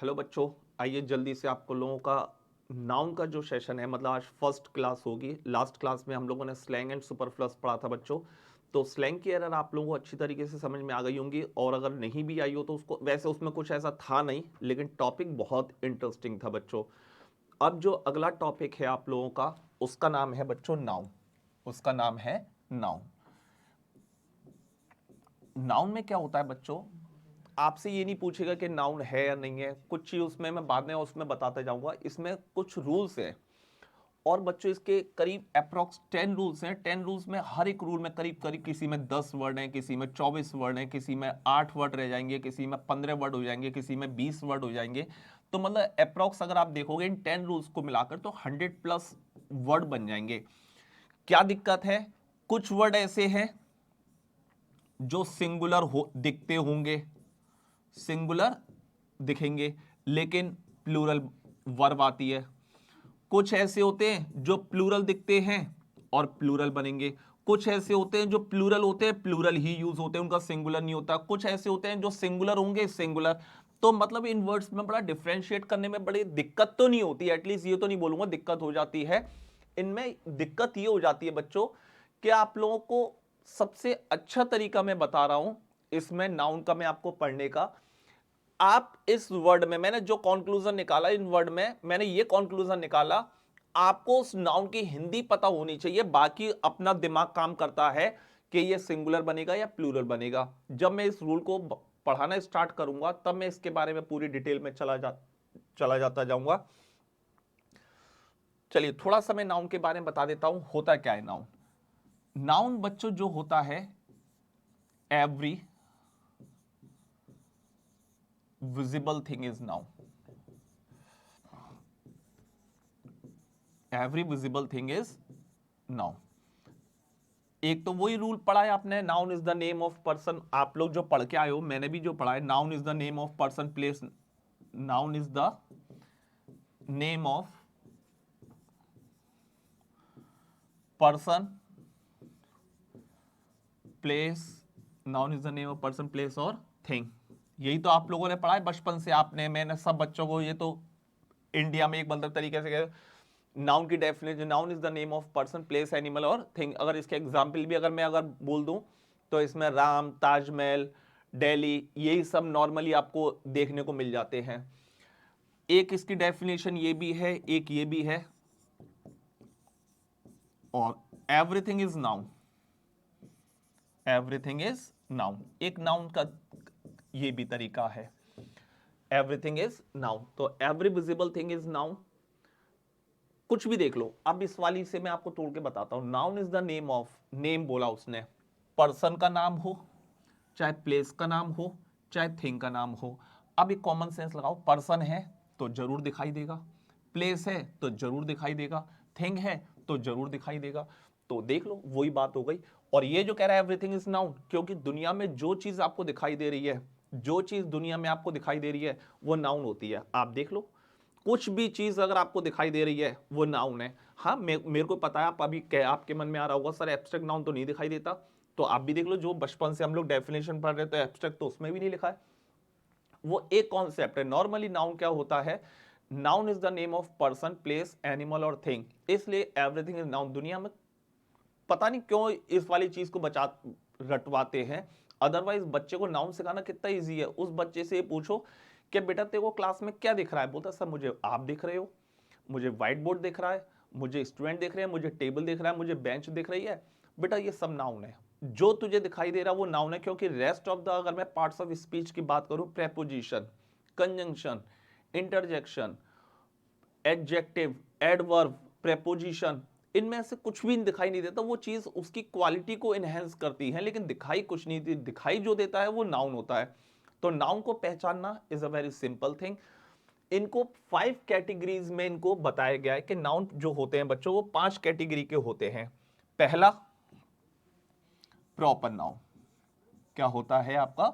Hello बच्चों, आइए जल्दी से आपको लोगों का नाउन का जो सेशन है, मतलब आज फर्स्ट क्लास होगी। लास्ट क्लास में हम लोगों ने स्लैंग एंड सुपरफ्लस पढ़ा था बच्चों। तो स्लैंग की एरर आप लोगों को अच्छी तरीके से समझ में आ गई होंगी, और अगर नहीं भी आई हो तो उसको, वैसे उसमें कुछ ऐसा था नहीं, लेकिन टॉपिक बहुत इंटरेस्टिंग था बच्चों। अब जो अगला टॉपिक है आप लोगों का, उसका नाम है बच्चों नाउन। उसका नाम है नाउन। नाउन में क्या होता है बच्चों, आपसे ये नहीं पूछेगा कि नाउन है या नहीं है, कुछ चीज उसमें मैं बाद में उसमें बताते जाऊंगा। इसमें कुछ रूल्स हैं, और बच्चों इसके करीब अप्रोक्स 10 रूल्स हैं। 10 रूल्स में हर एक रूल में करीब करीब किसी में 10 वर्ड हैं, किसी में 24 वर्ड हैं, किसी में 8 वर्ड रह जाएंगे, किसी में 15 वर्ड हो जाएंगे, किसी में 20 वर्ड हो जाएंगे। तो मतलब अप्रोक्स अगर आप देखोगे इन 10 रूल्स को मिलाकर तो 100+ वर्ड बन जाएंगे। क्या दिक्कत है, कुछ वर्ड ऐसे हैं जो सिंगुलर हो दिखते होंगे, सिंगुलर दिखेंगे, लेकिन प्लूरल वर्ब आती है। कुछ ऐसे होते हैं जो प्लूरल दिखते हैं और प्लूरल बनेंगे। कुछ ऐसे होते हैं जो प्लूरल होते हैं, प्लूरल ही यूज होते हैं, उनका सिंगुलर नहीं होता। कुछ ऐसे होते हैं जो सिंगुलर होंगे, सिंगुलर। तो मतलब इन वर्ड्स में बड़ा डिफरेंशिएट करने में बड़ी दिक्कत तो नहीं होती, एटलीस्ट ये तो नहीं बोलूंगा दिक्कत हो जाती है। इनमें दिक्कत ये हो जाती है बच्चों कि आप लोगों को सबसे अच्छा तरीका मैं बता रहा हूं इसमें नाउन का, मैं आपको पढ़ने का। आप इस वर्ड में, मैंने जो कंक्लूजन निकाला इन वर्ड में, मैंने ये कंक्लूजन निकाला, आपको उस नाउन की हिंदी पता होनी चाहिए, बाकी अपना दिमाग काम करता है कि ये सिंगुलर बनेगा या प्लूरल बनेगा। जब मैं इस रूल को पढ़ाना स्टार्ट करूंगा तब मैं इसके बारे में पूरी डिटेल में चला जाता जाऊंगा। चलिए थोड़ा सा मैं नाउन के बारे में बता देता हूं, होता क्या है नाउन। नाउन बच्चों जो होता है, every visible thing is noun. Every visible thing is noun. एक तो वही रूल पढ़ा है आपने, noun is the name of person. आप लोग जो पढ़ के आए हो, मैंने भी जो पढ़ा है, noun is the name of person place. Noun is the name of person place. Noun is the name of person place और थिंग। यही तो आप लोगों ने पढ़ा है बचपन से आपने, मैंने सब बच्चों को, ये तो इंडिया में एक मतलब तरीके से नाउन की definition, noun is the name of person place animal और थिंग। अगर इसके एग्जाम्पल भी अगर बोल दूं तो इसमें राम, ताजमहल, दिल्ली, यही सब नॉर्मली आपको देखने को मिल जाते हैं। एक इसकी डेफिनेशन ये भी है, एक ये भी है, और everything is noun. Everything is noun, एक नाउन का ये भी तरीका है, एवरीथिंग इज नाउन। तो every visible thing is noun. कुछ भी देख लो। अब इस वाली से मैं आपको तोड़ के बताता हूं। Noun is the name of, name बोला उसने, पर्सन का नाम हो, चाहे प्लेस का नाम हो, चाहे थिंग का नाम हो। अब एक कॉमन सेंस लगाओ, पर्सन है तो जरूर दिखाई देगा, प्लेस है तो जरूर दिखाई देगा, थिंग है तो जरूर दिखाई देगा। तो देख लो वही बात हो गई। और ये जो कह रहा है एवरीथिंग इज नाउन, क्योंकि दुनिया में जो चीज आपको दिखाई दे रही है, जो चीज दुनिया में आपको दिखाई दे रही है वो नाउन होती है। आप देख लो, कुछ भी चीज अगर आपको दिखाई दे रही है वो नाउन है। हाँ, मेरे को पता है, आप अभी आपके मन में आ रहा होगा सर एब्स्ट्रैक्ट नाउन तो नहीं दिखाई देता। तो आप भी देख लो, जो बचपन से हम लोग डेफिनेशन पढ़ रहे, तो एब्स्ट्रैक्ट तो उसमें भी नहीं लिखा है। वो एक कॉन्सेप्ट है। नॉर्मली नाउन क्या होता है, noun is the name of person, place, animal और थिंग, इसलिए एवरीथिंग इज नाउन। दुनिया में पता नहीं क्यों इस वाली चीज को बचा रटवाते हैं। अदरवाइज बच्चे को नाउन सिखाना कितना इजी है। उस बच्चे से पूछो कि बेटा तेरे को क्लास में क्या दिख रहा है, बोलता सर मुझे आप दिख रहे हो, मुझे व्हाइट बोर्ड दिख रहा है, मुझे स्टूडेंट दिख रहे हैं, मुझे टेबल दिख रहा है, मुझे बेंच दिख रही है। बेटा ये सब नाउन है, जो तुझे दिखाई दे रहा है वो नाउन है। क्योंकि रेस्ट ऑफ द, अगर मैं पार्ट्स ऑफ स्पीच की बात करूं, preposition, conjunction, interjection, adjective, adverb, preposition, इनमें से कुछ भी दिखाई नहीं देता। वो चीज उसकी क्वालिटी को एनहेंस करती है, लेकिन दिखाई कुछ नहीं देती। दिखाई जो देता है वो नाउन होता है। तो नाउन को पहचानना is a very simple thing. इनको 5 कैटेगरीज में इनको बताया गया है कि नाउन जो होते हैं बच्चों, वो 5 कैटेगरी के होते हैं। पहला, प्रॉपर नाउन। क्या होता है आपका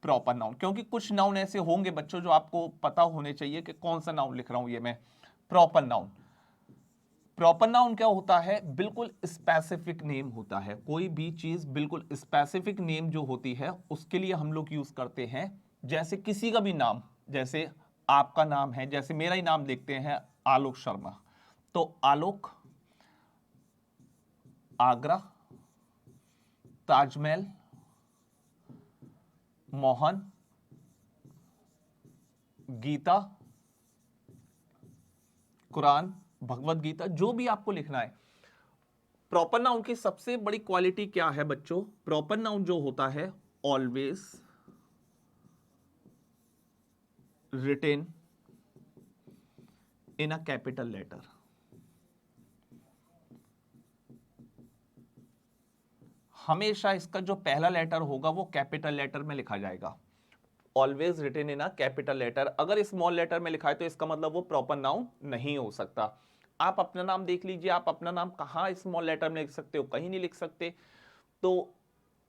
प्रॉपर नाउन? क्योंकि कुछ नाउन ऐसे होंगे बच्चों जो आपको पता होने चाहिए कि कौन सा नाउन लिख रहा हूं ये मैं। प्रॉपर नाउन, प्रॉपर नाउन क्या होता है, बिल्कुल स्पेसिफिक नेम होता है। कोई भी चीज बिल्कुल स्पेसिफिक नेम जो होती है उसके लिए हम लोग यूज करते हैं। जैसे किसी का भी नाम, जैसे आपका नाम है, जैसे मेरा ही नाम देखते हैं आलोक शर्मा, तो आलोक, आगरा, ताजमहल, मोहन, गीता, कुरान, भगवत गीता, जो भी आपको लिखना है। प्रॉपर नाउन की सबसे बड़ी क्वालिटी क्या है बच्चों? प्रॉपर नाउन जो होता है always written in a capital letter. हमेशा इसका जो पहला लेटर होगा वो कैपिटल लेटर में लिखा जाएगा। Always written in a capital letter. अगर स्मॉल लेटर में लिखा है तो इसका मतलब वो प्रॉपर नाउन नहीं हो सकता। आप अपना नाम देख लीजिए, आप अपना नाम कहाँ स्मॉल लेटर में लिख सकते हो? कहीं नहीं लिख सकते। तो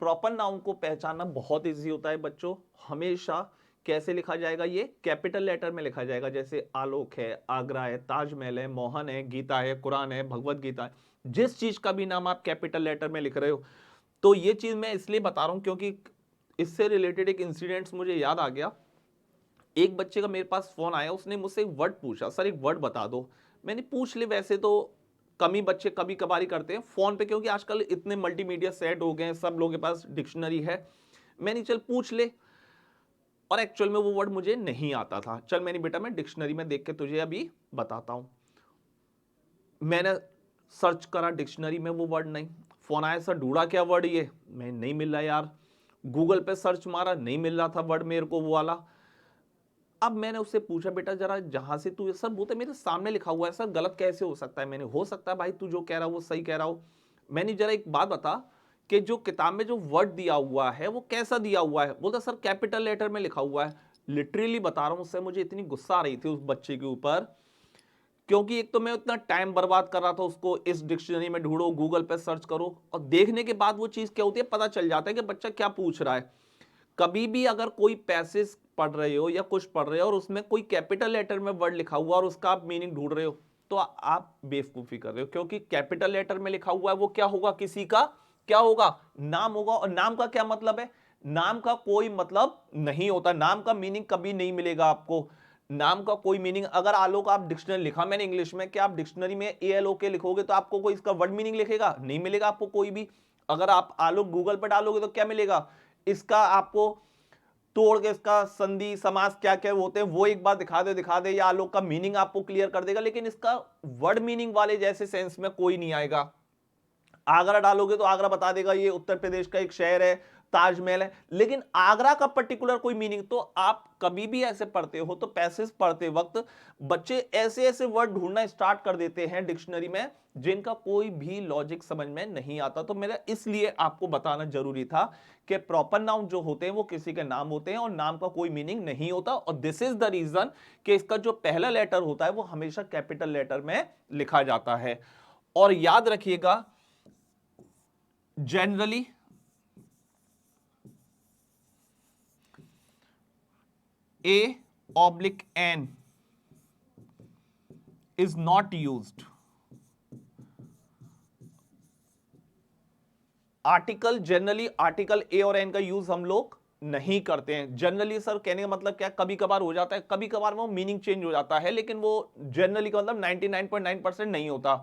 प्रॉपर नाउन को पहचानना बहुत इजी होता है बच्चों। हमेशा कैसे लिखा जाएगा? ये कैपिटल लेटर में लिखा जाएगा। जैसे आलोक है, आगरा है, ताजमहल है, मोहन है, गीता है, कुरान है, भगवत गीता है, जिस चीज का भी नाम आप कैपिटल लेटर में लिख रहे हो। तो ये चीज मैं इसलिए बता रहा हूं क्योंकि इससे रिलेटेड एक इंसिडेंट्स मुझे याद आ गया। एक बच्चे का मेरे पास फोन आया, उसने मुझसे एक वर्ड पूछा, सर एक वर्ड बता दो। मैंने पूछ ले, वैसे तो कम ही बच्चे कभी कभार ही करते हैं फोन पे, क्योंकि आजकल इतने मल्टीमीडिया सेट हो गए हैं, सब लोगों के पास डिक्शनरी है। मैंने चल पूछ ले, और एक्चुअल में वो वर्ड मुझे नहीं आता था। चल मैंने बेटा मैं डिक्शनरी में देख के तुझे अभी बताता हूं। मैंने सर्च करा डिक्शनरी में, वो वर्ड नहीं। फोन आया, सर ढूंढा क्या वर्ड ये? मैं नहीं मिल रहा यार। गूगल पे सर्च मारा, नहीं मिल रहा था वर्ड मेरे को वो वाला। अब मैंने उससे पूछा, बेटा जरा जहां से तू, सर बोलते मेरे सामने लिखा हुआ है सर, गलत कैसे हो सकता है? मैंने, हो सकता है भाई तू जो कह रहा हो वो सही कह रहा हो। मैंने, जरा एक बात बता कि जो किताब में जो वर्ड दिया हुआ है वो कैसा दिया हुआ है? बोलता सर कैपिटल लेटर में लिखा हुआ है। लिटरली बता रहा हूं, उससे मुझे इतनी गुस्सा आ रही थी उस बच्चे के ऊपर, क्योंकि एक तो मैं उतना टाइम बर्बाद कर रहा था उसको, इस डिक्शनरी में ढूंढो, गूगल पे सर्च करो, और देखने के बाद वो चीज क्या होती है पता चल जाता है कि बच्चा क्या पूछ रहा है। कभी भी अगर कोई पैसेज पढ़ रहे हो या कुछ पढ़ रहे हो और उसमें कोई कैपिटल लेटर में वर्ड लिखा हुआ और उसका आप मीनिंग ढूंढ रहे हो, तो आप बेवकूफी कर रहे हो। क्योंकि कैपिटल लेटर में लिखा हुआ है वो क्या होगा? किसी का क्या होगा? नाम होगा। और नाम का क्या मतलब है? नाम का कोई मतलब नहीं होता। नाम का मीनिंग कभी नहीं मिलेगा आपको। नाम का कोई मीनिंग, अगर आलोक आप डिक्शनरी लिखा मैंने इंग्लिश में, क्या आप डिक्शनरी में ALOK लिखोगे तो आपको कोई इसका वर्ड मीनिंग लिखेगा? नहीं मिलेगा आपको कोई भी। अगर आप आलोक गूगल पर डालोगे तो क्या मिलेगा? इसका आपको तोड़ के इसका संधि समास क्या क्या होते हैं वो एक बार दिखा दे, या आलोक का मीनिंग आपको क्लियर कर देगा, लेकिन इसका वर्ड मीनिंग वाले जैसे सेंस में कोई नहीं आएगा। आगरा डालोगे तो आगरा बता देगा ये उत्तर प्रदेश का एक शहर है, ताजमहल है, लेकिन आगरा का पर्टिकुलर कोई मीनिंग। तो आप कभी भी ऐसे पढ़ते हो तो पैसेज पढ़ते वक्त बच्चे ऐसे ऐसे वर्ड ढूंढना स्टार्ट कर देते हैं डिक्शनरी में जिनका कोई भी लॉजिक समझ में नहीं आता। तो मेरा इसलिए आपको बताना जरूरी था कि प्रॉपर नाउन जो होते हैं वो किसी के नाम होते हैं और नाम का कोई मीनिंग नहीं होता। और दिस इज द रीजन कि इसका जो पहला लेटर होता है वो हमेशा कैपिटल लेटर में लिखा जाता है। और याद रखिएगा, generally A/N is not used. Article, generally article a और एन का यूज हम लोग नहीं करते हैं। जनरली सर कहने का मतलब क्या? कभी कभार हो जाता है, कभी कभार वो मीनिंग चेंज हो जाता है, लेकिन वो जनरली का मतलब 99.9% नहीं होता।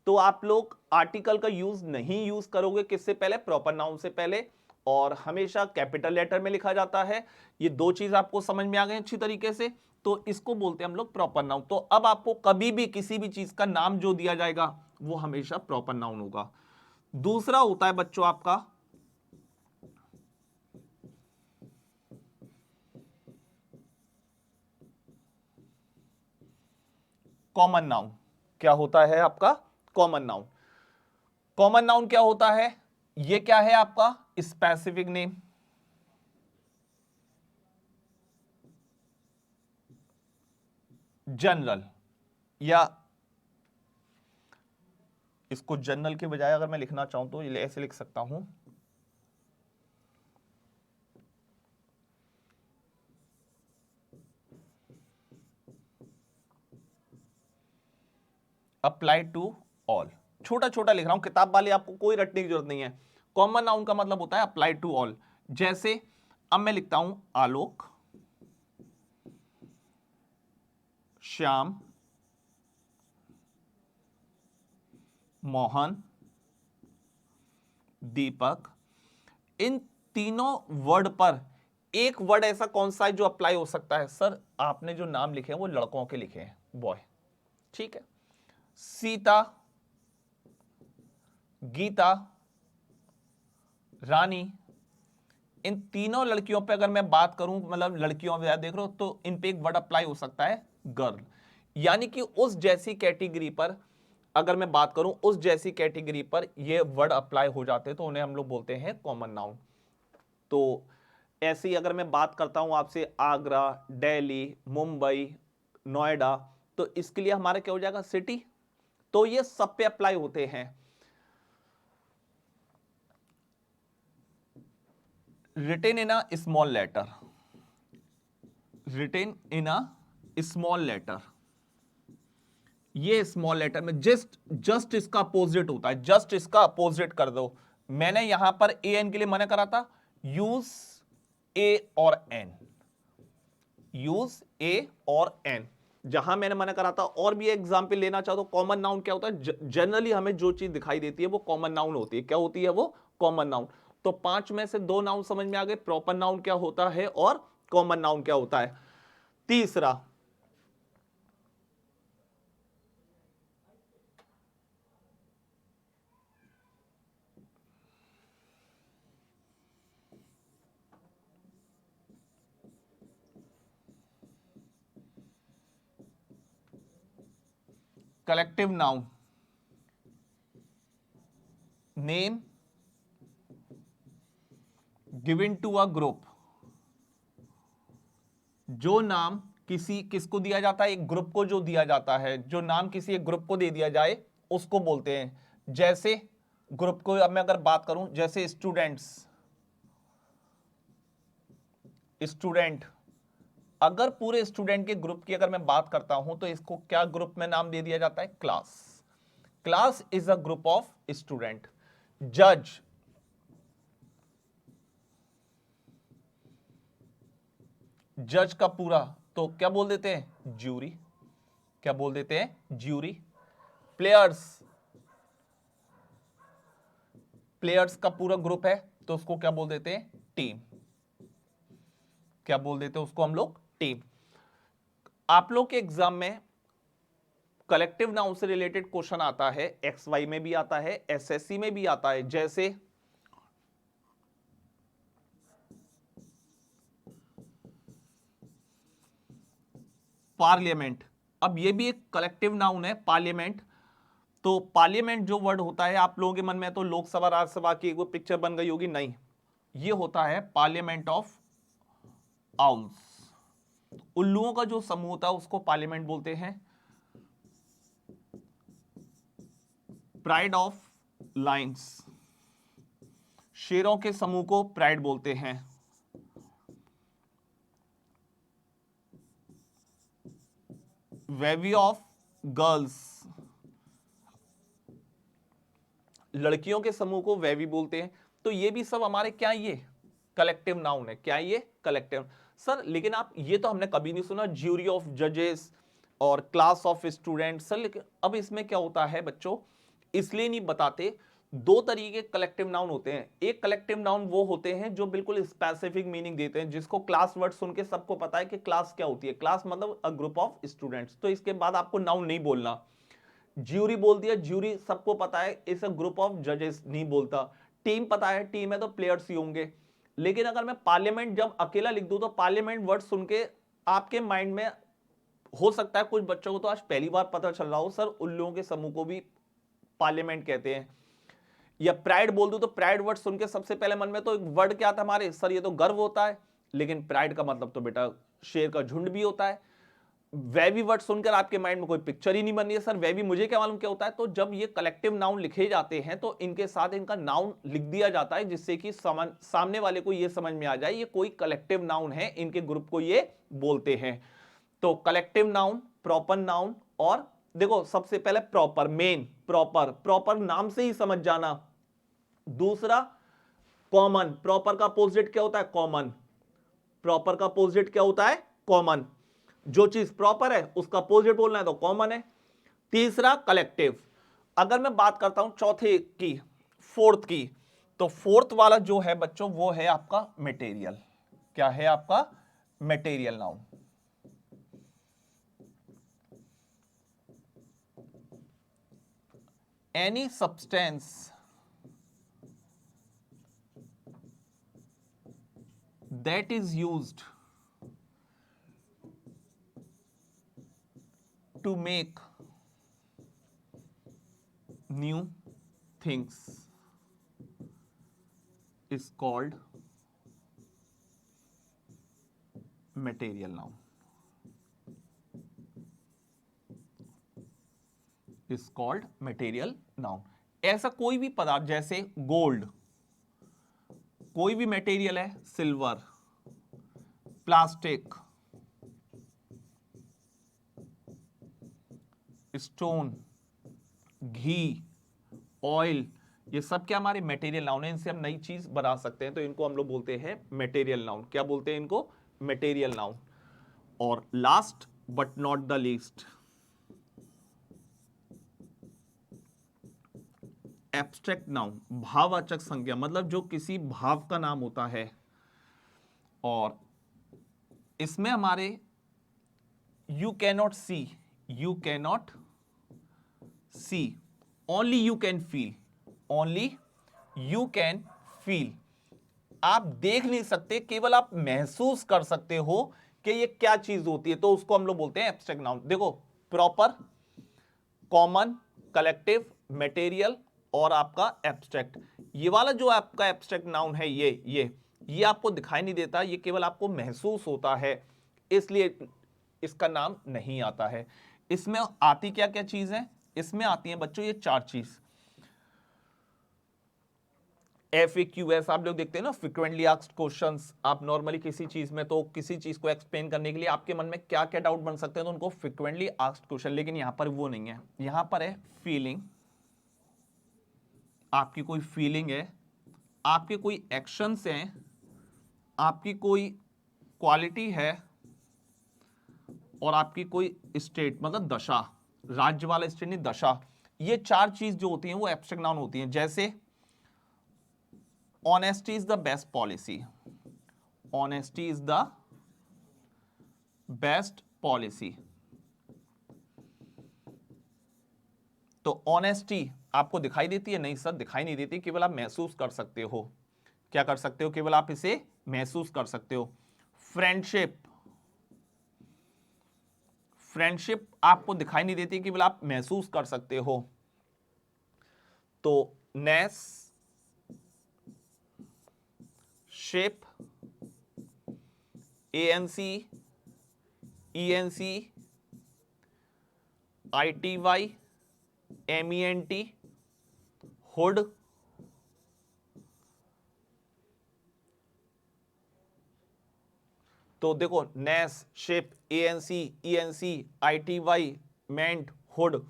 तो आप लोग आर्टिकल का यूज नहीं यूज करोगे किससे पहले? प्रॉपर नाउन से पहले। और हमेशा कैपिटल लेटर में लिखा जाता है। ये दो चीज आपको समझ में आ गई अच्छी तरीके से। तो इसको बोलते हैं हम लोग प्रॉपर नाउन। तो अब आपको कभी भी किसी भी चीज का नाम जो दिया जाएगा वो हमेशा प्रॉपर नाउन होगा। दूसरा होता है बच्चों आपका कॉमन नाउन। क्या होता है आपका कॉमन नाउन? कॉमन नाउन क्या होता है? ये क्या है आपका? स्पेसिफिक नेम, जनरल, या इसको जनरल के बजाय अगर मैं लिखना चाहूं तो ये ऐसे लिख सकता हूं, अप्लाई टू ऑल। छोटा छोटा लिख रहा हूं, किताब वाले आपको कोई रटने की जरूरत नहीं है। कॉमन नाउन का मतलब होता है अप्लाई टू ऑल। जैसे अब मैं लिखता हूं आलोक, श्याम, मोहन, दीपक। इन तीनों वर्ड पर एक वर्ड ऐसा कौन सा है जो अप्लाई हो सकता है? सर आपने जो नाम लिखे हैं वो लड़कों के लिखे हैं, बॉय, ठीक है। सीता, गीता, रानी, इन तीनों लड़कियों पे अगर मैं बात करूं, मतलब लड़कियों में देख रहे हो, तो इन पे एक वर्ड अप्लाई हो सकता है गर्ल। यानी कि उस जैसी कैटेगरी पर अगर मैं बात करूं, उस जैसी कैटेगरी पर ये वर्ड अप्लाई हो जाते हैं तो उन्हें हम लोग बोलते हैं कॉमन नाउन। तो ऐसे ही अगर मैं बात करता हूं आपसे आगरा, दिल्ली, मुंबई, नोएडा, तो इसके लिए हमारा क्या हो जाएगा? सिटी। तो ये सब पे अप्लाई होते हैं। Written in a small letter, written in a small letter, ये स्मॉल लेटर में जस्ट इसका अपोजिट होता है, जस्ट इसका अपोजिट कर दो। मैंने यहां पर ए एन के लिए मना करा था, यूज ए और एन, यूज ए और एन, जहां मैंने मना करा था। और भी एग्जाम्पल लेना चाहो तो कॉमन नाउन क्या होता है? जनरली हमें जो चीज दिखाई देती है वो कॉमन नाउन होती है। क्या होती है वो? Common noun. तो 5 में से 2 नाउन समझ में आ गए, प्रॉपर नाउन क्या होता है और कॉमन नाउन क्या होता है। तीसरा, collective noun, name given to a group. जो नाम किसको दिया जाता है? एक ग्रुप को जो दिया जाता है, जो नाम किसी एक ग्रुप को दे दिया जाए उसको बोलते हैं। जैसे ग्रुप को अब मैं अगर बात करूं, जैसे स्टूडेंट्स, स्टूडेंट, अगर पूरे स्टूडेंट के ग्रुप की अगर मैं बात करता हूं तो इसको क्या ग्रुप में नाम दे दिया जाता है? Class. Class is a group of student. जज, जज का पूरा तो क्या बोल देते हैं? ज्यूरी। क्या बोल देते हैं? ज्यूरी। प्लेयर्स, प्लेयर्स का पूरा ग्रुप है तो उसको क्या बोल देते हैं? टीम। क्या बोल देते हैं उसको हम लोग? टीम। आप लोग के एग्जाम में कलेक्टिव नाउन से रिलेटेड क्वेश्चन आता है, एक्स वाई में भी आता है, एसएससी में भी आता है। जैसे पार्लियामेंट, अब ये भी एक कलेक्टिव नाउन है, पार्लियामेंट। तो पार्लियामेंट जो वर्ड होता है, आप लोगों के मन में तो लोकसभा राज्यसभा की वो पिक्चर बन गई होगी, नहीं, ये होता है पार्लियामेंट ऑफ आउल्स। उल्लुओं का जो समूह होता है उसको पार्लियामेंट बोलते हैं। प्राइड ऑफ लाइन्स, शेरों के समूह को प्राइड बोलते हैं। वेवी ऑफ गर्ल्स, लड़कियों के समूह को वेवी बोलते हैं। तो ये भी सब हमारे क्या, ये कलेक्टिव नाउन है। क्या ये? कलेक्टिव। सर लेकिन आप ये तो हमने कभी नहीं सुना, ज्यूरी ऑफ जजेस और क्लास ऑफ स्टूडेंट। सर लेकिन अब इसमें क्या होता है बच्चों, इसलिए नहीं बताते। 2 तरीके कलेक्टिव नाउन होते हैं। एक कलेक्टिव नाउन वो होते हैं जो बिल्कुल स्पेसिफिक मीनिंग देते हैं, जिसको क्लास वर्ड सुन के सबको पता है कि क्लास क्या होती है। क्लास मतलब अ ग्रुप ऑफ स्टूडेंट्स, तो इसके बाद आपको नाउन नहीं बोलना। ज्यूरी बोल दिया, ज्यूरी सबको पता है, इस ग्रुप ऑफ जजेस नहीं बोलता। टीम पता है, टीम है तो प्लेयर्स ही होंगे। लेकिन अगर मैं पार्लियामेंट जब अकेला लिख दूं तो पार्लियामेंट वर्ड सुन के आपके माइंड में हो सकता है कुछ बच्चों को तो आज पहली बार पता चल रहा हो, सर उन लोगों के समूह को भी पार्लियामेंट कहते हैं। या प्राइड बोल दूं तो प्राइड वर्ड सुन के सबसे पहले मन में तो एक वर्ड क्या आता है हमारे, सर ये तो गर्व होता है। लेकिन प्राइड का मतलब तो बेटा शेर का झुंड भी होता है। वेवी वर्ड सुनकर आपके माइंड में कोई पिक्चर ही नहीं बन रही है, सर वेवी मुझे क्या मालूम क्या होता है। तो जब ये कलेक्टिव नाउन लिखे जाते हैं तो इनके साथ इनका नाउन लिख दिया जाता है, जिससे कि सामने वाले को ये समझ में आ जाए ये कोई कलेक्टिव नाउन है, इनके ग्रुप को ये बोलते हैं। तो कलेक्टिव नाउन, प्रॉपर नाउन, और देखो सबसे पहले प्रॉपर, मेन प्रॉपर, प्रॉपर नाम से ही समझ जाना। दूसरा कॉमन, प्रॉपर का अपोजिट क्या होता है? कॉमन। प्रॉपर का अपोजिट क्या होता है? कॉमन। जो चीज प्रॉपर है उसका अपोजिट बोलना है तो कॉमन है। तीसरा कलेक्टिव। अगर मैं बात करता हूं चौथे की, फोर्थ की, तो फोर्थ वाला जो है बच्चों वो है आपका मटेरियल। क्या है आपका? Material noun. Any substance that is used to make new things is called material noun. Is called material noun. ऐसा कोई भी पदार्थ जैसे गोल्ड, कोई भी मटेरियल है, सिल्वर, प्लास्टिक, स्टोन, घी, ऑयल, ये सब क्या हमारे मटेरियल नाउन है। इनसे हम नई चीज बना सकते हैं, तो इनको हम लोग बोलते हैं मटेरियल नाउन। क्या बोलते हैं इनको? Material noun. और last but not the least, abstract noun, भाववाचक संज्ञा, मतलब जो किसी भाव का नाम होता है और इसमें हमारे you cannot see, you cannot see, only you can feel, only you can feel. आप देख नहीं सकते, केवल आप महसूस कर सकते हो कि ये क्या चीज होती है, तो उसको हम लोग बोलते हैं एब्स्ट्रैक्ट नाउन। देखो, प्रॉपर, कॉमन, कलेक्टिव, मटेरियल और आपका एब्स्ट्रैक्ट। ये वाला जो आपका एब्स्ट्रैक्ट नाउन है, ये आपको दिखाई नहीं देता, ये केवल आपको महसूस होता है, इसलिए इसका नाम नहीं आता है। इसमें आती क्या क्या चीज है? इसमें आती है बच्चों ये चार चीज। FAQs आप लोग देखते हैं ना, फ्रीक्वेंटली आस्क्ड क्वेश्चंस। आप नॉर्मली किसी चीज में, तो किसी चीज को एक्सप्लेन करने के लिए आपके मन में क्या क्या डाउट बन सकते हैं, तो उनको फ्रीक्वेंटली आस्क्ड क्वेश्चन। लेकिन यहां पर वो नहीं है, यहां पर है फीलिंग। आपकी कोई फीलिंग है, आपके कोई एक्शंस हैं, आपकी कोई क्वालिटी है और आपकी कोई स्टेट, मतलब दशा, राज्य वाला स्टेट नहीं, दशा। ये चार चीज जो होती हैं वो एब्स्ट्रैक्ट नाउन होती हैं। जैसे honesty is the best policy, honesty is the best policy. तो ऑनेस्टी आपको दिखाई देती है? नहीं सर, दिखाई नहीं देती, केवल आप महसूस कर सकते हो। क्या कर सकते हो? केवल आप इसे महसूस कर सकते हो। फ्रेंडशिप, फ्रेंडशिप आपको दिखाई नहीं देती, केवल आप महसूस कर सकते हो। तो ness, ship, ANC, ENC, ITY, MENT, hood, तो देखो ness, ship, ANC, ENC, ITY, ment, hood,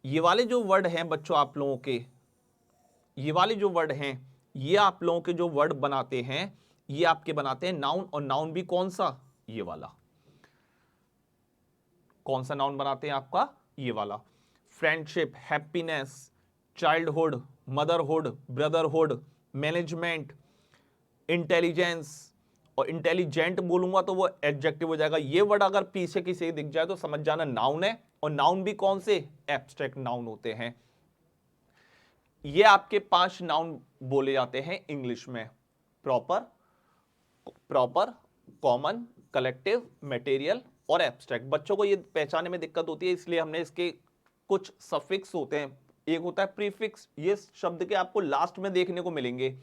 ये वाले जो वर्ड हैं बच्चों आप लोगों के, ये वाले जो वर्ड हैं, ये आप लोगों के जो वर्ड बनाते हैं, ये आपके बनाते हैं नाउन। और नाउन भी कौन सा? ये वाला। कौन सा नाउन बनाते हैं आपका? ये वाला। Friendship, happiness, childhood, motherhood, brotherhood, management, intelligence, और इंटेलिजेंट बोलूंगा तो वो एडजेक्टिव हो जाएगा। ये वर्ड अगर पीछे किसी दिख जाए तो समझ जाना नाउन है। और नाउन भी कौन से? एब्स्ट्रैक्ट नाउन होते हैं। ये आपके 5 नाउन बोले जाते हैं इंग्लिश में, proper, proper, common, collective, material और एब्स्ट्रैक्ट। बच्चों को ये पहचानने में दिक्कत होती है, इसलिए हमने इसके कुछ सफिक्स होते हैं। एक होता है प्रीफिक्स, ये शब्द के आपको लास्ट में देखने को मिलेंगे।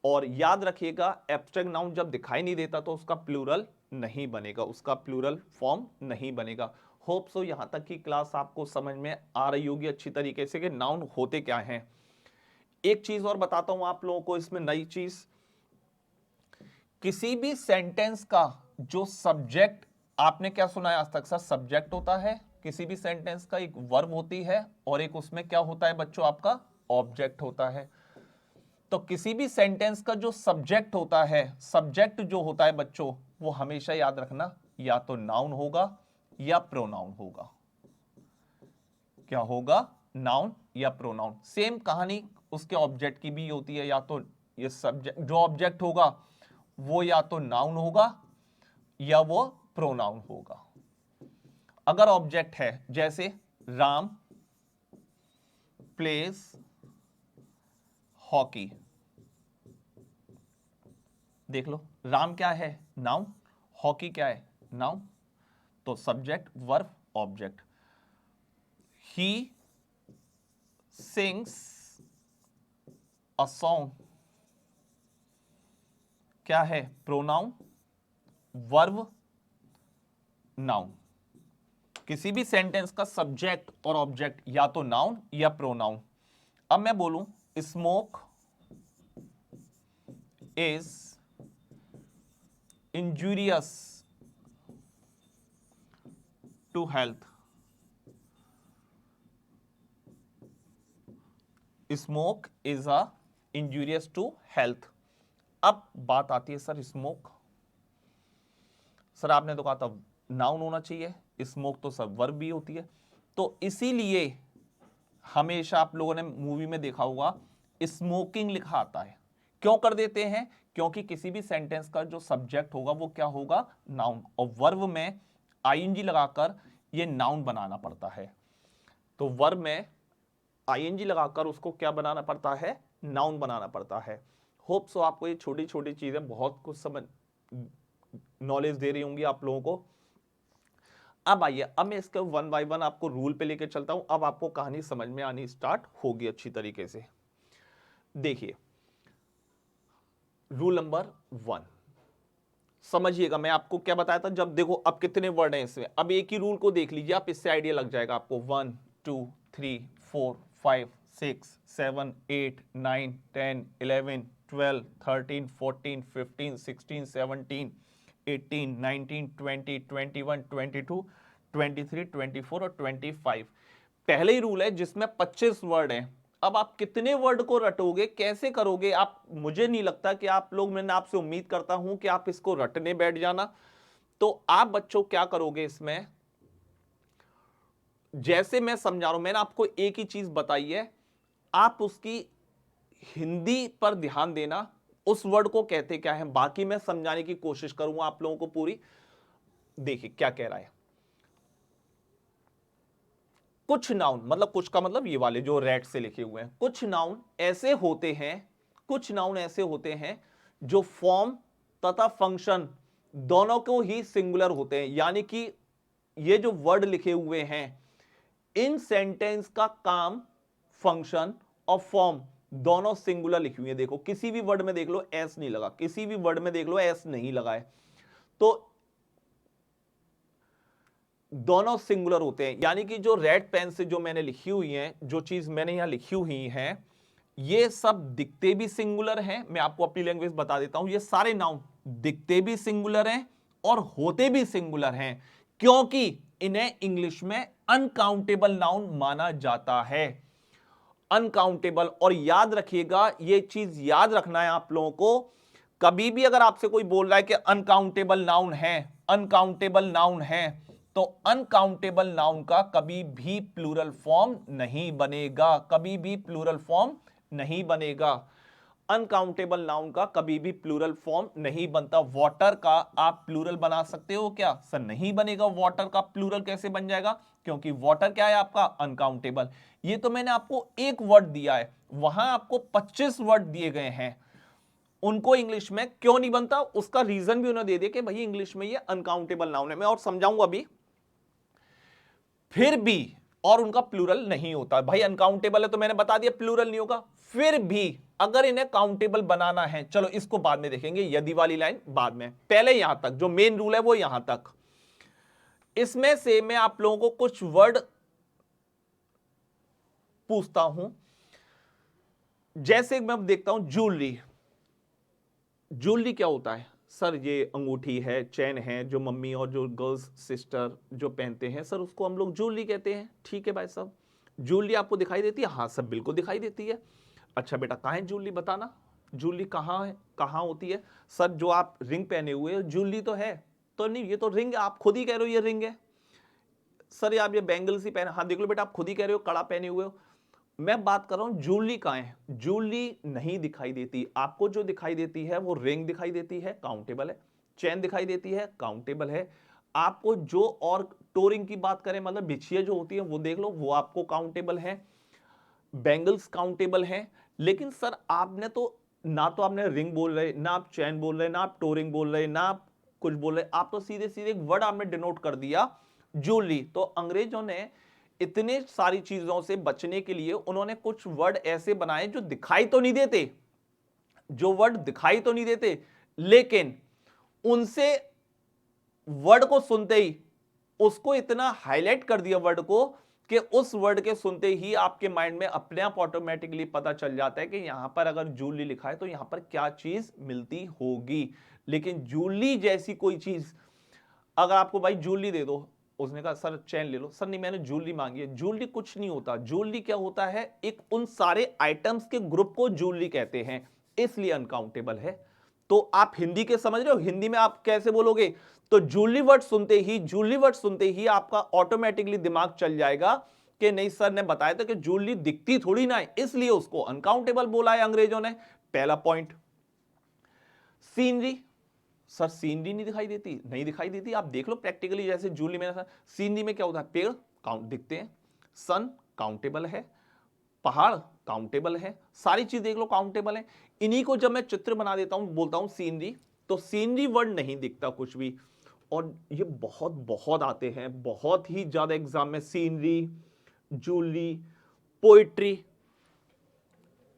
और याद रखिएगा, एब्स्ट्रैक्ट नाउन जब दिखाई नहीं देता तो उसका प्लूरल नहीं बनेगा, उसका प्लूरल फॉर्म नहीं बनेगा। होप सो यहां तक की क्लास आपको समझ में आ रही होगी अच्छी तरीके से कि नाउन होते क्या हैं। एक चीज और बताता हूं आप लोगों को इसमें नई चीज, किसी भी सेंटेंस का जो सब्जेक्ट, आपने क्या सुना है आज तक सर? सब्जेक्ट होता है किसी भी सेंटेंस का, एक वर्ब होती है और एक उसमें क्या होता है बच्चों आपका? ऑब्जेक्ट होता है। तो किसी भी सेंटेंस का जो सब्जेक्ट होता है, सब्जेक्ट जो होता है बच्चों, वो हमेशा याद रखना या तो नाउन होगा या प्रोनाउन होगा। क्या होगा? नाउन या प्रोनाउन। सेम कहानी उसके ऑब्जेक्ट की भी होती है, या तो ये सब्जेक्ट, जो ऑब्जेक्ट होगा वो या तो नाउन होगा या वो प्रोनाउन होगा। अगर ऑब्जेक्ट है जैसे राम प्लेज हॉकी, देख लो, राम क्या है? नाउन, हॉकी क्या है? नाउन। तो subject verb object. He sings a song क्या है? Pronoun, verb, noun. किसी भी सेंटेंस का सब्जेक्ट और ऑब्जेक्ट या तो नाउन या प्रोनाउन। अब मैं बोलूं smoke is injurious to health. Smoke is a injurious to health. अब बात आती है सर स्मोक, सर आपने तो कहा था नाउन होना चाहिए, स्मोक तो सर वर्ब भी होती है। तो इसीलिए हमेशा आप लोगों ने मूवी में देखा होगा स्मोकिंग लिखा आता है। क्यों कर देते हैं? क्योंकि किसी भी सेंटेंस का जो सब्जेक्ट होगा वो क्या होगा? नाउन, और वर्ब में आईएनजी लगाकर ये नाउन बनाना पड़ता है। तो वर्ब में आईएनजी लगाकर उसको क्या बनाना पड़ता है? नाउन बनाना पड़ता है। होप सो आपको ये छोटी छोटी चीजें बहुत कुछ समझ नॉलेज दे रही होंगी आप लोगों को। अब आइए, अब मैं इसके वन बाय वन आपको रूल पे लेके चलता हूं। अब आपको कहानी समझ में आनी स्टार्ट होगी अच्छी तरीके से। देखिए रूल नंबर 1 समझिएगा। मैं आपको क्या बताया था, जब देखो अब कितने वर्ड हैं इसमें, अब एक ही रूल को देख लीजिए आप, इससे आइडिया लग जाएगा आपको। 1 2 3 4 5 6 7 8 9 10 11 12 13 14 15 16 17 18 19 20 21 22 23 24 और 25। पहले ही रूल है जिसमें 25 वर्ड हैं। अब आप कितने वर्ड को रटोगे, कैसे करोगे आप? मुझे नहीं लगता कि आप लोग, मैंने आपसे उम्मीद करता हूं कि आप इसको रटने बैठ जाना। तो आप बच्चों क्या करोगे इसमें, जैसे मैं समझा रहा हूं, मैंने आपको एक ही चीज बताई है, आप उसकी हिंदी पर ध्यान देना, उस वर्ड को कहते क्या है, बाकी मैं समझाने की कोशिश करूंगा आप लोगों को पूरी। देखिए क्या कह रहा है। कुछ नाउन, मतलब कुछ का मतलब ये वाले जो रेड से लिखे हुए हैं, कुछ नाउन ऐसे होते हैं, कुछ नाउन ऐसे होते हैं जो फॉर्म तथा फंक्शन दोनों को ही सिंगुलर होते हैं। यानी कि ये जो वर्ड लिखे हुए हैं, इन सेंटेंस का काम, फंक्शन और फॉर्म दोनों सिंगुलर लिखी हुई है। देखो किसी भी वर्ड में देख लो एस नहीं लगा, किसी भी वर्ड में देख लो एस नहीं लगा है, तो दोनों सिंगुलर होते हैं। यानी कि जो रेड पेन से जो मैंने लिखी हुई है, जो चीज मैंने यहां लिखी हुई है, ये सब दिखते भी सिंगुलर हैं। मैं आपको अपनी लैंग्वेज बता देता हूं, ये सारे नाउन दिखते भी सिंगुलर हैं और होते भी सिंगुलर हैं, क्योंकि इन्हें इंग्लिश में अनकाउंटेबल नाउन माना जाता है। अनकाउंटेबल। और याद रखिएगा, ये चीज याद रखना है आप लोगों को, कभी भी अगर आपसे कोई बोल रहा है कि अनकाउंटेबल नाउन है, अनकाउंटेबल नाउन है, तो अनकाउंटेबल नाउन का कभी भी प्लूरल फॉर्म नहीं बनेगा, कभी भी प्लूरल फॉर्म नहीं बनेगा। अनकाउंटेबल नाउन का कभी भी प्लूरल फॉर्म नहीं बनता। वाटर का आप प्लूरल बना सकते हो क्या? सर नहीं बनेगा। वाटर का प्लूरल कैसे बन जाएगा? क्योंकि वाटर क्या है आपका? अनकाउंटेबल। ये तो मैंने आपको एक वर्ड दिया है, वहां आपको 25 वर्ड दिए गए हैं, उनको इंग्लिश में क्यों नहीं बनता, उसका रीजन भी उन्होंने दे दिया कि भाई इंग्लिश में ये अनकाउंटेबल नाउन है। मैं और समझाऊंगा अभी। फिर भी, और उनका प्लूरल नहीं होता। भाई अनकाउंटेबल है तो मैंने बता दिया प्लूरल नहीं होगा। फिर भी अगर इन्हें काउंटेबल बनाना है, चलो इसको बाद में देखेंगे, यदि वाली लाइन बाद में, पहले यहां तक जो मेन रूल है वो यहां तक। इसमें से मैं आप लोगों को कुछ वर्ड पूछता हूं, जैसे मैं देखता हूं ज्वेलरी। ज्वेलरी क्या होता है? सर ये अंगूठी है, चैन है, जो मम्मी और जो गर्ल्स सिस्टर जो पहनते हैं, सर उसको हम लोग ज्वेलरी कहते हैं। ठीक है भाई साहब, ज्वेलरी आपको दिखाई देती है? हाँ सब बिल्कुल दिखाई देती है। अच्छा बेटा कहाँ है ज्वेलरी, बताना ज्वेलरी कहाँ है, कहाँ होती है? सर जो आप रिंग पहने हुए हो ज्वेलरी तो है, तो नहीं, ये तो रिंग, आप खुद ही कह रहे हो ये रिंग है। सर आप ये बैंगल्स ही पहने, हाँ देख लो बेटा आप खुद ही कह रहे हो कड़ा पहने हुए हो। मैं बात कर रहा हूं ज्वेलरी कहां है, ज्वेलरी नहीं दिखाई देती आपको, जो दिखाई देती है वो रिंग दिखाई देती है, काउंटेबल है। चेन दिखाई देती है, काउंटेबल है। आपको जो और टोरिंग की बात करें, मतलब बिछिया जो होती है वो देख लो, वो आपको काउंटेबल है। बैंगल्स काउंटेबल हैं। लेकिन सर आपने तो ना, तो आपने रिंग बोल रहे, ना आप चैन बोल रहे, ना आप टोरिंग बोल रहे, ना आप कुछ बोल रहे, आप तो सीधे सीधे एक वर्ड आपने डिनोट कर दिया, ज्वेलरी। तो अंग्रेजों ने इतने सारी चीजों से बचने के लिए उन्होंने कुछ वर्ड ऐसे बनाए जो दिखाई तो नहीं देते, जो वर्ड दिखाई तो नहीं देते, लेकिन उनसे वर्ड को सुनते ही उसको इतना हाईलाइट कर दिया वर्ड को कि उस वर्ड के सुनते ही आपके माइंड में अपने आप ऑटोमेटिकली पता चल जाता है कि यहां पर अगर जूली लिखा है तो यहां पर क्या चीज मिलती होगी। लेकिन जूली जैसी कोई चीज, अगर आपको भाई जूली दे दो, उसने कहा सर चैन ले लो, सर नहीं मैंने जूली मांगी है, जूली कुछ नहीं होता। जूली क्या होता है, एक उन सारे आइटम्स के ग्रुप को जूली कहते हैं, इसलिए अनकाउंटेबल है। तो आप हिंदी के समझ रहे हो, हिंदी में आप कैसे बोलोगे, तो जूली वर्ड सुनते ही, जूली वर्ड सुनते ही आपका ऑटोमेटिकली दिमाग चल जाएगा कि नहीं सर ने बताया था कि जूली दिखती थोड़ी ना है, इसलिए उसको अनकाउंटेबल बोला है अंग्रेजों ने। पहला पॉइंट। सीनरी, सर सीनरी नहीं दिखाई देती, नहीं दिखाई देती, आप देख लो प्रैक्टिकली, जैसे जूली में सीनरी में क्या होता है, पेड़ काउंट दिखते हैं, सन काउंटेबल है, पहाड़ काउंटेबल है, सारी चीज देख लो काउंटेबल है। इन्हीं को जब मैं चित्र बना देता हूं, बोलता हूं सीनरी, तो सीनरी वर्ड नहीं दिखता कुछ भी। और ये बहुत बहुत आते हैं, बहुत ही ज्यादा एग्जाम में, scenery, jewellery, poetry,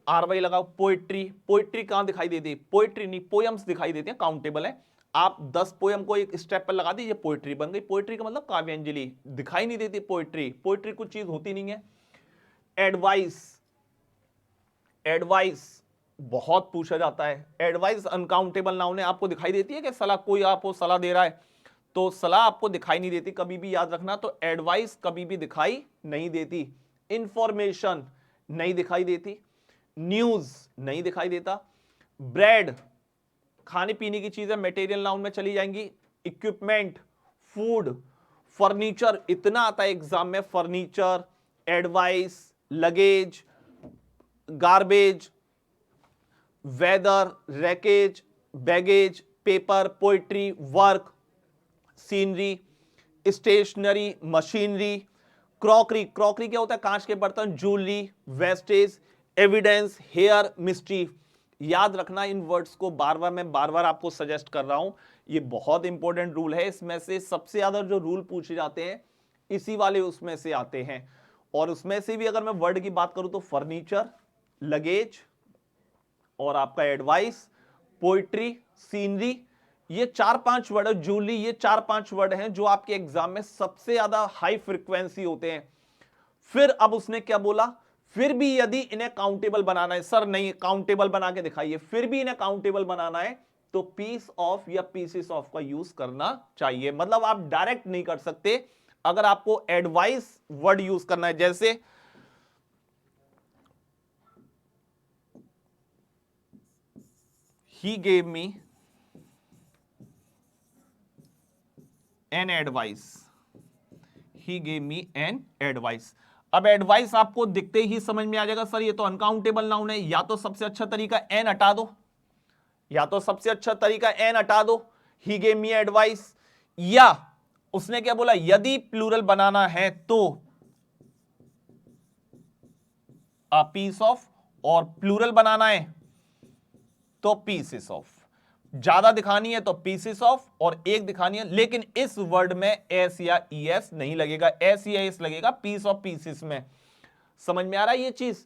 R Y लगाओ, पोइट्री, पोइट्री कहां दिखाई देती है, पोइट्री नहीं, पोयम्स दिखाई देते हैं, काउंटेबल है। आप 10 पोयम को एक स्टेप पर लगा दीजिए, पोइट्री बन गई। पोइट्री का मतलब काव्यांजलि, दिखाई नहीं देती पोइट्री, पोइट्री कुछ चीज होती नहीं है। एडवाइस, एडवाइस बहुत पूछा जाता है, एडवाइस अनकाउंटेबल नाउन है, आपको दिखाई देती है कि सलाह, कोई आपको सलाह दे रहा है तो सलाह आपको दिखाई नहीं देती, कभी भी याद रखना। तो एडवाइस कभी भी दिखाई नहीं देती। इंफॉर्मेशन नहीं दिखाई देती, न्यूज नहीं दिखाई देता, ब्रेड खाने पीने की चीजें मटेरियल नाउन में चली जाएंगी, इक्विपमेंट, फूड, फर्नीचर इतना आता है एग्जाम में, furniture, advice, luggage, garbage, weather, wreckage, baggage, paper, poetry, work, scenery, stationery, machinery, crockery, crockery क्या होता है, कांच के बर्तन, jewellery, wastage, evidence, hair, mystery. याद रखना इन वर्ड्स को, बार बार मैं बार बार आपको सजेस्ट कर रहा हूं, ये बहुत इंपॉर्टेंट रूल है। इसमें से सबसे ज्यादा जो रूल पूछे जाते हैं इसी वाले उसमें से आते हैं। और उसमें से भी अगर मैं वर्ड की बात करूं तो फर्नीचर, लगेज और आपका एडवाइस, पोइट्री, सीनरी, ये 4-5 वर्ड है, जूली, ये 4-5 वर्ड हैं जो आपके एग्जाम में सबसे ज्यादा हाई फ्रीक्वेंसी होते हैं। फिर अब उसने क्या बोला, फिर भी यदि इन्हें काउंटेबल बनाना है, सर नहीं काउंटेबल बना के दिखाइए, फिर भी इन्हें काउंटेबल बनाना है तो पीस ऑफ या पीसेस ऑफ का यूज करना चाहिए। मतलब आप डायरेक्ट नहीं कर सकते। अगर आपको एडवाइस वर्ड यूज करना है, जैसे he gave me an advice, he gave me an advice. अब एडवाइस आपको दिखते ही समझ में आ जाएगा सर ये तो अनकाउंटेबल नाउन है, या तो सबसे अच्छा तरीका एन हटा दो, या तो सबसे अच्छा तरीका एन हटा दो, ही गेव मी एडवाइस। या उसने क्या बोला, यदि प्लूरल बनाना है तो अ पीस ऑफ, और प्लूरल बनाना है तो पीसेस ऑफ। ज्यादा दिखानी है तो पीसेस ऑफ, और एक दिखानी है, लेकिन इस वर्ड में एस या ई एस नहीं लगेगा, एस या एस लगेगा पीस ऑफ पीसेस में। समझ में आ रहा है ये चीज।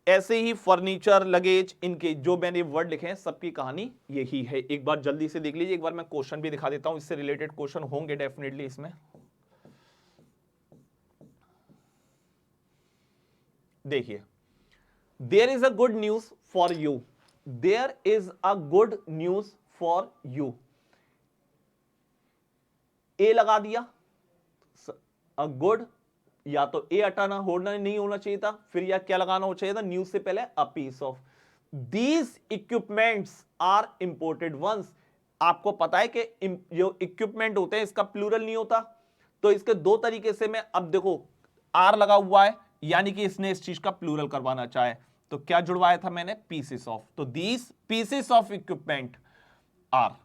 ऐसे ही फर्नीचर, लगेज, इनके जो मैंने वर्ड लिखे हैं सबकी कहानी यही है। एक बार जल्दी से देख लीजिए, एक बार मैं क्वेश्चन भी दिखा देता हूं, इससे रिलेटेड क्वेश्चन होंगे डेफिनेटली इसमें। देखिए, there is a good news for you, there is a good news for you, a लगा दिया, अ गुड, या तो ए हटाना होना नहीं होना चाहिए था, फिर या क्या लगाना हो चाहिए था, न्यूज से पहले a piece of. These equipments are imported ones, आपको पता है कि जो इक्विपमेंट होते हैं इसका प्लूरल नहीं होता, तो इसके दो तरीके से मैं, अब देखो आर लगा हुआ है यानी कि इसने इस चीज का प्लूरल करवाना चाहे, तो क्या जुड़वाया था मैंने, पीसेस ऑफ, तो these pieces of equipment are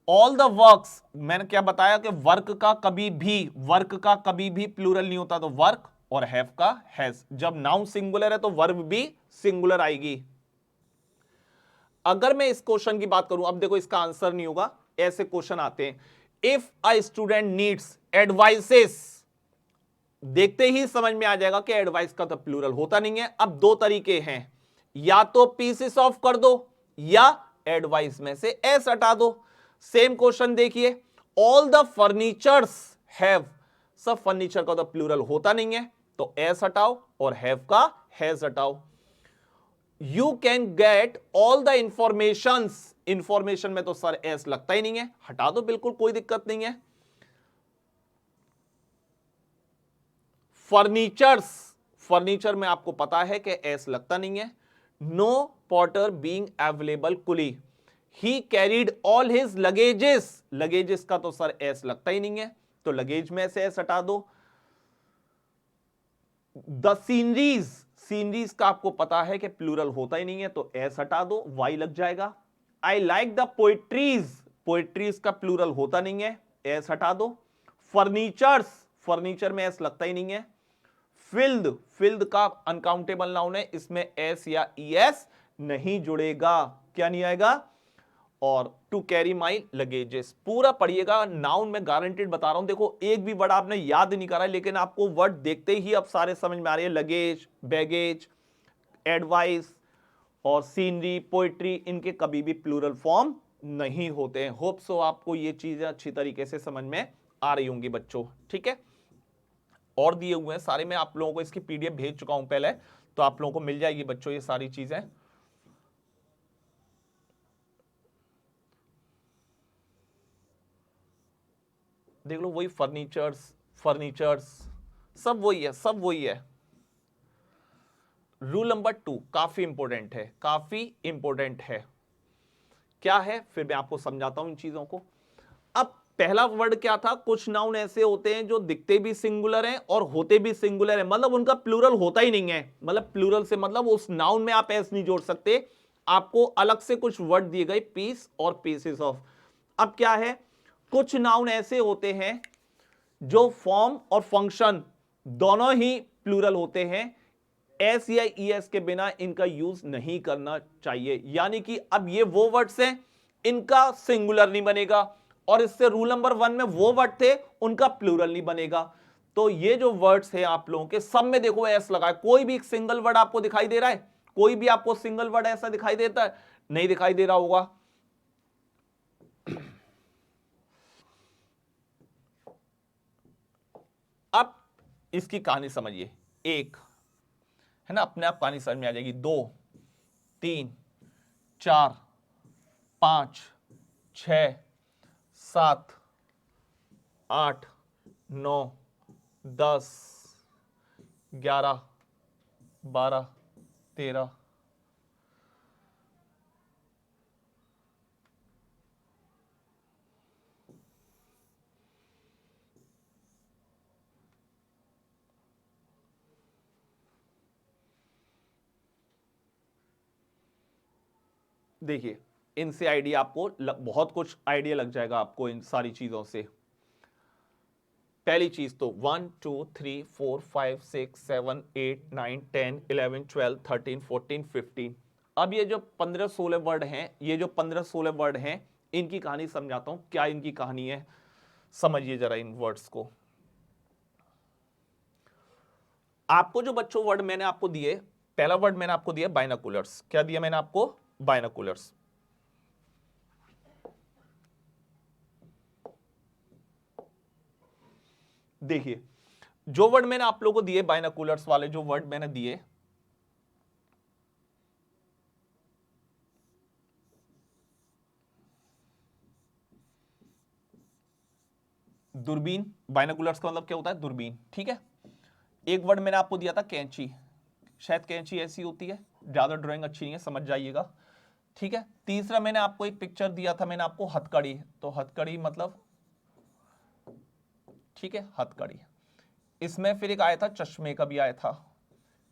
all the works. मैंने क्या बताया कि वर्क का कभी भी प्लूरल नहीं होता, तो वर्क और हैव का हैज। जब नाउन सिंगुलर है तो वर्ब भी सिंगुलर आएगी। अगर मैं इस क्वेश्चन की बात करूं, अब देखो इसका आंसर नहीं होगा, ऐसे क्वेश्चन आते हैं, if a student needs advices, देखते ही समझ में आ जाएगा कि एडवाइस का तो प्लूरल होता नहीं है। अब दो तरीके हैं, या तो पीसेस ऑफ कर दो या एडवाइस में से एस हटा दो। सेम क्वेश्चन देखिए, ऑल द फर्नीचर्स हैव, सब फर्नीचर का तो प्लूरल होता नहीं है, तो एस हटाओ और हैव का हैज हटाओ। You can get all the information में तो सर एस लगता ही नहीं है, हटा दो, बिल्कुल कोई दिक्कत नहीं है। फर्नीचर में आपको पता है कि एस लगता नहीं है। नो पॉटर बीइंग अवेलेबल कुली, ही कैरीड ऑल हिज लगेजेस का तो सर एस लगता ही नहीं है, तो लगेज में से एस हटा दो। द सीनरीज का आपको पता है कि प्लूरल होता ही नहीं है, तो एस हटा दो, वाई लग जाएगा। आई लाइक द पोएट्रीज का प्लूरल होता नहीं है, एस हटा दो। फर्नीचर में एस लगता ही नहीं है। फिल्ड का अनकाउंटेबल नाउन है, इसमें एस या ईएस नहीं जुड़ेगा, क्या नहीं आएगा। और टू कैरी माई लगेजेस, पूरा पढ़िएगा, नाउन में गारंटेड बता रहा हूं। देखो एक भी वर्ड आपने याद नहीं करा है, लेकिन आपको वर्ड देखते ही अब सारे समझ में आ रही है। लगेज, बैगेज, एडवाइस और सीनरी, पोएट्री, इनके कभी भी प्लूरल फॉर्म नहीं होते हैं। होप सो आपको ये चीजें अच्छी तरीके से समझ में आ रही होंगी बच्चों, ठीक है। और दिए हुए हैं सारे, मैं आप लोगों को इसकी पीडीएफ भेज चुका हूं पहले, तो आप लोगों को मिल जाएगी बच्चों ये सारी चीजें। देख लो, वही फर्नीचर्स सब वही है। रूल नंबर 2 काफी इंपॉर्टेंट है, क्या है फिर मैं आपको समझाता हूं इन चीजों को। अब पहला वर्ड क्या था, कुछ नाउन ऐसे होते हैं जो दिखते भी सिंगुलर हैं और होते भी सिंगुलर हैं, मतलब उनका प्लूरल होता ही नहीं है। मतलब प्लूरल से मतलब उस नाउन में आप एस नहीं जोड़ सकते, आपको अलग से कुछ वर्ड दिए गए, पीस और पीसेस ऑफ। अब क्या है, कुछ नाउन ऐसे होते हैं जो फॉर्म और फंक्शन दोनों ही प्लूरल होते हैं, एस या ईएस के बिना इनका यूज नहीं करना चाहिए। यानी कि अब ये वो वर्ड्स हैं, इनका सिंगुलर नहीं बनेगा, और इससे रूल नंबर 1 में वो वर्ड थे उनका प्लूरल नहीं बनेगा। तो ये जो वर्ड्स हैं आप लोगों के सब में देखो एस लगा है। कोई भी एक सिंगल वर्ड आपको दिखाई दे रहा है, कोई भी आपको सिंगल वर्ड ऐसा दिखाई देता है, नहीं दिखाई दे रहा होगा। अब इसकी कहानी समझिए, एक है ना, अपने आप कहानी समझ में आ जाएगी। 2 3 4 5 6 7 8 9 10 11 12 13 देखिए, इनसे आइडिया आपको बहुत कुछ आइडिया लग जाएगा आपको इन सारी चीजों से। पहली चीज तो 1 2 3 4 5 6 7 8 9 10 11 12 13 14 15। अब ये जो 15-16 वर्ड हैं, ये जो 15-16 वर्ड हैं, इनकी कहानी समझाता हूं, क्या इनकी कहानी है, समझिए जरा इन वर्ड्स को। आपको जो बच्चों वर्ड मैंने आपको दिए, पहला वर्ड मैंने आपको दिया बाइनोकुलर्स। क्या दिया मैंने आपको, बाइनोकुलर्स। देखिए, जो वर्ड मैंने आप लोगों को दिए बाइनोकुलर्स वाले, जो वर्ड मैंने दिए, दूरबीन, बाइनोकुलर्स का मतलब क्या होता है, दूरबीन, ठीक है। एक वर्ड मैंने आपको दिया था कैंची, शायद कैंची ऐसी होती है, ज्यादा ड्राइंग अच्छी नहीं है, समझ जाइएगा। ठीक है। तीसरा मैंने आपको एक पिक्चर दिया था, मैंने आपको हथकड़ी, तो हथकड़ी मतलब, ठीक है, हथकड़ी। इसमें फिर एक आया था चश्मे का भी आया था।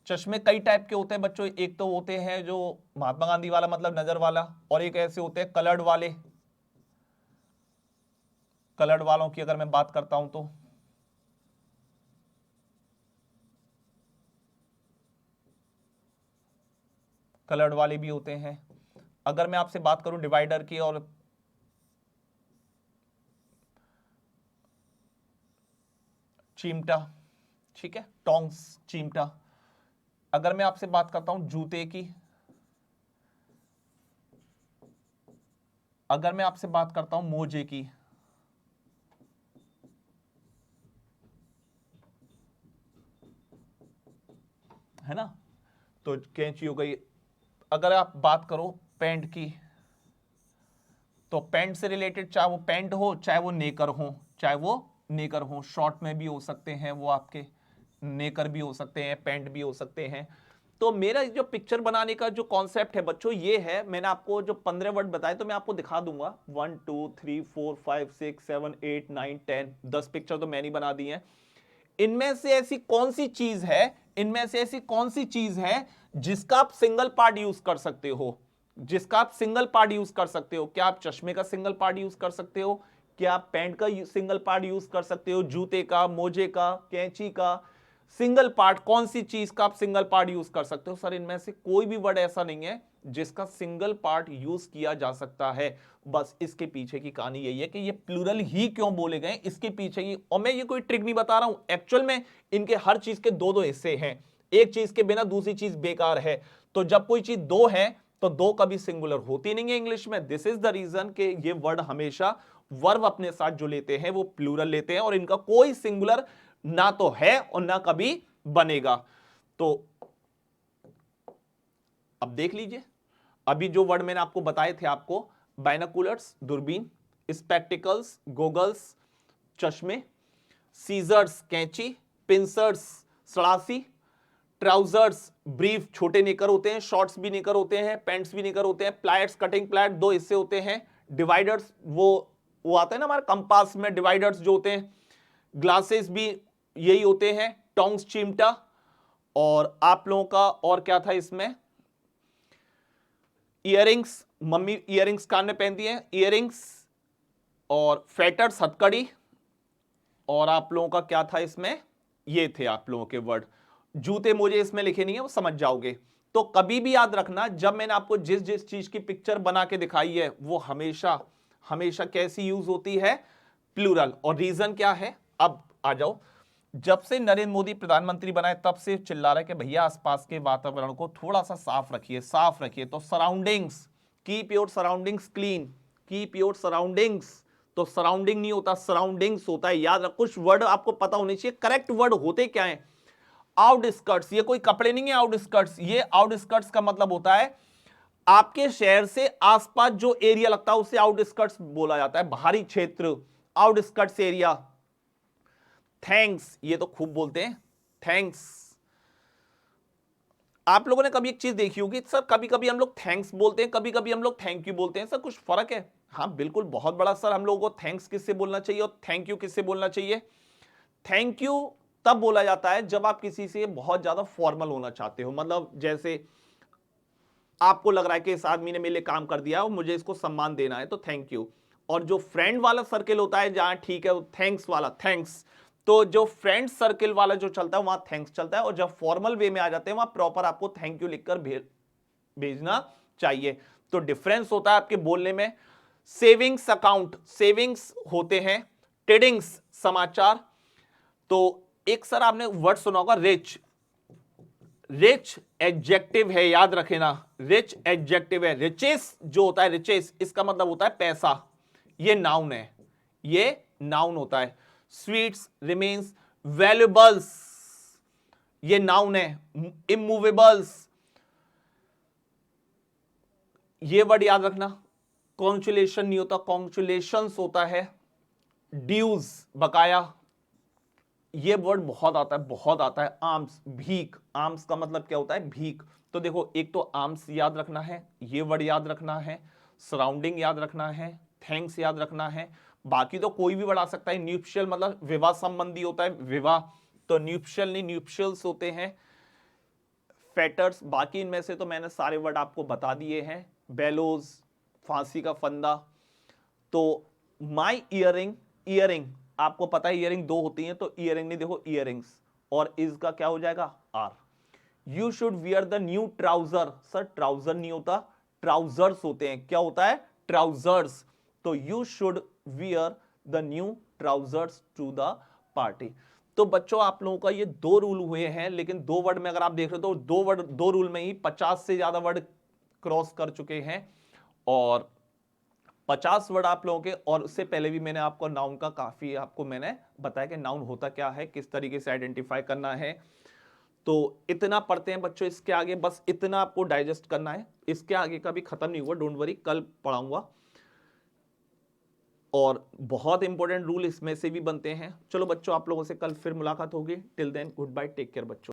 चश्मे कई टाइप के होते हैं बच्चों, एक तो होते हैं जो महात्मा गांधी वाला मतलब नजर वाला, और एक ऐसे होते हैं कलर्ड वाले। कलर्ड वालों की अगर मैं बात करता हूं तो कलर्ड वाले भी होते हैं। अगर मैं आपसे बात करूं डिवाइडर की और चिमटा, ठीक है, टोंग्स, चिमटा। अगर मैं आपसे बात करता हूं जूते की, अगर मैं आपसे बात करता हूं मोजे की, है ना, तो कैंची हो गई। अगर आप बात करो पैंट की, तो पैंट से रिलेटेड चाहे वो पैंट हो चाहे वो नेकर हो, चाहे वो नेकर हो, शॉर्ट में भी हो सकते हैं वो आपके, नेकर भी हो सकते हैं, पैंट भी हो सकते हैं। तो मेरा जो पिक्चर बनाने का जो कॉन्सेप्ट है बच्चों ये है, मैंने आपको जो 15 वर्ड बताए तो मैं आपको दिखा दूंगा, 1 2 3 4 5 6 7 8 9 10, 10 पिक्चर तो मैंने बना दी है। इनमें से ऐसी कौन सी चीज है, इनमें से ऐसी कौन सी चीज है जिसका आप सिंगल पार्ट यूज कर सकते हो, जिसका आप सिंगल पार्ट यूज कर सकते हो? क्या आप चश्मे का सिंगल पार्ट यूज कर सकते हो? क्या आप पैंट का सिंगल पार्ट यूज कर सकते हो? जूते का, मोजे का, कैंची का सिंगल पार्ट, कौन सी चीज का आप सिंगल पार्ट यूज कर सकते हो? सर इनमें से कोई भी वर्ड ऐसा नहीं है जिसका सिंगल पार्ट यूज किया जा सकता है। बस इसके पीछे की कहानी यही है कि ये प्लूरल ही क्यों बोले गए, इसके पीछे ही। और मैं ये कोई ट्रिक नहीं बता रहा हूं, एक्चुअल में इनके हर चीज के दो दो हिस्से हैं, एक चीज के बिना दूसरी चीज बेकार है। तो जब कोई चीज दो है तो दो कभी सिंगुलर होती नहीं है इंग्लिश में। दिस इज द रीजन कि ये वर्ड हमेशा वर्ब अपने साथ जो लेते हैं वो प्लूरल लेते हैं, और इनका कोई सिंगुलर ना तो है और ना कभी बनेगा। तो अब देख लीजिए, अभी जो वर्ड मैंने आपको बताए थे, आपको बाइनोकुलर्स दूरबीन, स्पेक्टिकल्स गोगल्स चश्मे, सीजर्स कैंची, पिंसर्स सड़ासी, ट्राउजर्स ब्रीफ छोटे नेकर होते हैं, शॉर्ट्स भी नेकर होते हैं, पैंट्स भी नेकर होते हैं, प्लायर्स कटिंग प्लायर दो हिस्से होते हैं, डिवाइडर्स वो आता है ना हमारे कंपास में डिवाइडर्स जो होते हैं, ग्लासेस भी यही होते हैं, टोंग्स चिमटा, और आप लोगों का और क्या था इसमें, इयररिंग्स, मम्मी इयररिंग्स कान में पहनती हैं, इयररिंग्स, और फेटर्स हथकड़ी, और आप लोगों का क्या था इसमें, ये थे आप लोगों के वर्ड। जूते मोजे इसमें लिखे नहीं है, वो समझ जाओगे। तो कभी भी याद रखना, जब मैंने आपको जिस जिस चीज की पिक्चर बना के दिखाई है वो हमेशा हमेशा कैसी यूज होती है, प्लूरल। और रीजन क्या है, अब आ जाओ। जब से नरेंद्र मोदी प्रधानमंत्री बनाए तब से चिल्ला रहे कि भैया आसपास के वातावरण को थोड़ा सा साफ रखिए, साफ रखिए। तो surroundings, keep your surroundings clean, keep your surroundings. तो सराउंडिंग नहीं होता, सराउंडिंग्स होता है। याद रख, कुछ वर्ड आपको पता होने चाहिए, करेक्ट वर्ड होते क्या है। आउटस्कर्ट्स, ये कोई कपड़े नहीं है आउटस्कर्ट्स, ये आउटस्कर्ट्स का मतलब होता है आपके शहर से आसपास जो एरिया लगता है उसे आउटस्कर्ट्स बोला जाता है, बाहरी क्षेत्र, आउटस्कर्ट्स एरिया। थैंक्स, ये तो खूब बोलते हैं थैंक्स। आप लोगों ने कभी एक चीज देखी होगी सर, कभी कभी हम लोग थैंक्स बोलते हैं, कभी कभी हम लोग थैंक यू बोलते हैं, सर कुछ फर्क है? हाँ बिल्कुल, बहुत बड़ा सर। हम लोगों को थैंक्स किससे बोलना चाहिए और थैंक यू किससे बोलना चाहिए? थैंक यू तब बोला जाता है जब आप किसी से बहुत ज्यादा फॉर्मल होना चाहते हो, मतलब जैसे आपको लग रहा है कि इस आदमी ने मेरे लिए काम कर दिया और मुझे इसको सम्मान देना है, तो थैंक यू। और जो फ्रेंड वाला सर्किल होता है जहां ठीक है, वो थैंक्स वाला, थैंक्स। तो जो फ्रेंड सर्किल वाला जो चलता है वहां थैंक्स चलता है, और जब फॉर्मल वे में आ जाते हैं वहां प्रॉपर आपको थैंक यू लिखकर भेजना चाहिए। तो डिफरेंस होता है आपके बोलने में। सेविंग्स अकाउंट, सेविंग्स होते हैं। ट्रेडिंग्स समाचार। तो एक सर आपने वर्ड सुना होगा रिच, रिच एडजेक्टिव है, याद रखेना, रिच एडजेक्टिव है। रिचेस जो होता है, रिचेस इसका मतलब होता है पैसा, ये नाउन है, ये नाउन होता है। स्वीट्स, रिमेन्स, वैल्यूबल्स, ये नाउन है। इमूवेबल्स, ये वर्ड याद रखना। कॉन्चुलेशन नहीं होता, कॉन्चुलेशंस होता है। ड्यूज, बकाया, ये वर्ड बहुत आता है, बहुत आता है। आर्म्स, भीख, आर्म्स का मतलब क्या होता है, भीख। तो देखो, एक तो आर्म्स याद रखना है, ये वर्ड याद रखना है, सराउंडिंग याद रखना है, थैंक्स याद रखना है। बाकी तो कोई भी वर्ड आ सकता है। न्यूप्शियल मतलब विवाह संबंधी होता है, विवाह, तो न्यूप्शियल नहीं, न्यूप्शियल्स होते हैं। फेटर्स, बाकी इनमें से तो मैंने सारे वर्ड आपको बता दिए हैं। बेलोज, फांसी का फंदा। तो माई इयरिंग, इयरिंग आपको पता है इयरिंग दो होती हैं, तो इयरिंग नहीं, देखो इयरिंग्स, और इज का क्या हो जाएगा, are. You should wear the new trouser, सर ट्राउजर नहीं होता, ट्राउजर्स होते हैं। क्या होता है, ट्राउजर्स। तो you should wear the new trousers to the party. तो बच्चों, आप लोगों का ये दो रूल हुए हैं, लेकिन दो वर्ड में अगर आप देख रहे हो तो दो वर्ड, दो रूल में ही 50 से ज्यादा वर्ड क्रॉस कर चुके हैं, और 50 वर्ड आप लोगों के। और उससे पहले भी मैंने आपको नाउन का काफी आपको मैंने बताया कि नाउन होता क्या है, किस तरीके से आइडेंटिफाई करना है। तो इतना पढ़ते हैं बच्चों, इसके आगे बस इतना आपको डाइजेस्ट करना है, इसके आगे का भी खत्म नहीं हुआ, डोंट वरी, कल पढ़ाऊंगा। और बहुत इंपॉर्टेंट रूल इसमें से भी बनते हैं। चलो बच्चों, आप लोगों से कल फिर मुलाकात होगी। Till then goodbye, take care बच्चों।